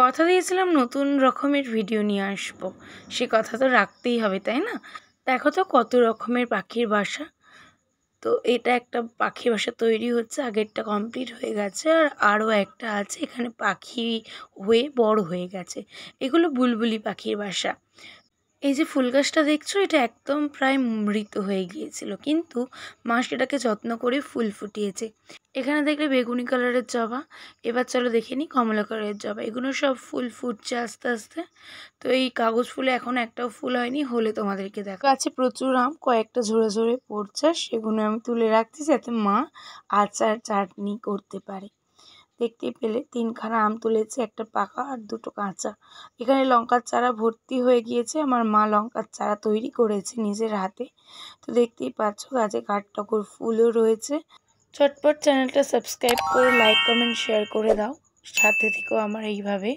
কথা দিয়েছিলাম নতুন রকমের ভিডিও নিয়ে আসবো, সে কথা তো রাখতেই হবে, তাই না? দেখো তো কত রকমের পাখির বাসা। তো এটা একটা পাখির বাসা তৈরি হচ্ছে, আগেরটা কমপ্লিট হয়ে গেছে আর আরও একটা আছে, এখানে পাখি হয়ে বড় হয়ে গেছে। এগুলো বুলবুলি পাখির বাসা। এই যে ফুল গাছটা দেখছো, এটা একদম প্রায় মৃত হয়ে গিয়েছিল, কিন্তু মা সেটাকে যত্ন করে ফুল ফুটিয়েছে। এখানে দেখলে বেগুনি কালারের জবা। এবার চলো দেখে নিই কমলা কালারের জবা। এগুলো সব ফুল ফুটছে আস্তে আস্তে। তো এই কাগজ ফুলে এখন একটাও ফুল হয়নি, হলে তোমাদেরকে দেখা আছে। প্রচুর আম কয়েকটা ঝরে ঝরে পড়ছে, সেগুলো আমি তুলে রাখছি যাতে মা আচার চাটনি করতে পারে। দেখতেই পেলে 3খানা আম তুলেছে, একটা পাকা আর 2টো কাঁচা। এখানে লঙ্কার চারা ভর্তি হয়ে গিয়েছে, আমার মা লঙ্কার চারা তৈরি করেছে নিজের হাতে। তো দেখতেই পাচ্ছ গাছে কাঠঠোকর ফুলও রয়েছে। চটপট চ্যানেলটা সাবস্ক্রাইব করে লাইক কমেন্ট শেয়ার করে দাও, সাথে থেকেও আমার এইভাবে।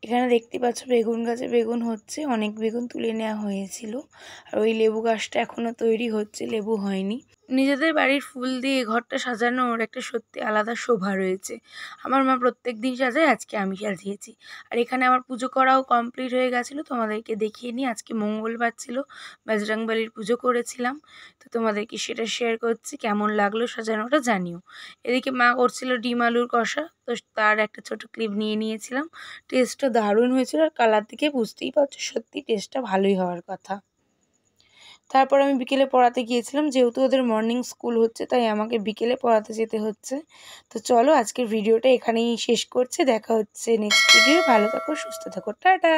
এখানে দেখতে পাচ্ছ বেগুন গাছে বেগুন হচ্ছে, অনেক বেগুন তুলে নেওয়া হয়েছিল। আর ওই লেবু গাছটা এখনও তৈরি হচ্ছে, লেবু হয়নি। নিজেদের বাড়ির ফুল দিয়ে ঘরটা সাজানোর একটা সত্যি আলাদা শোভা রয়েছে। আমার মা প্রত্যেক দিন সাজায়, আজকে আমি সাজিয়েছি। আর এখানে আমার পুজো করাও কমপ্লিট হয়ে গেছিলো, তোমাদেরকে দেখিয়ে নিই। আজকে মঙ্গলবার ছিল, বজরংবলির পুজো করেছিলাম। তো তোমাদেরকে সেটা শেয়ার করছি, কেমন লাগলো সাজানোটা জানিও। এদিকে মা করছিল ডিম আলুর কষা, তো তার একটা ছোট ক্লিপ নিয়ে নিয়েছিলাম। টেস্টটা দারুণ হয়েছিল, আর কালার দিকে বুঝতেই পারছো সত্যি টেস্টটা ভালোই হওয়ার কথা। তারপর আমি বিকেলে পড়াতে গিয়েছিলাম, যেহেতু ওদের মর্নিং স্কুল হচ্ছে তাই আমাকে বিকেলে পড়াতে যেতে হচ্ছে। তো চলো আজকের ভিডিওটা এখানেই শেষ করছি, দেখা হচ্ছে নেক্সট ভিডিও। ভালো থাকো, সুস্থ থাকো, টাটা।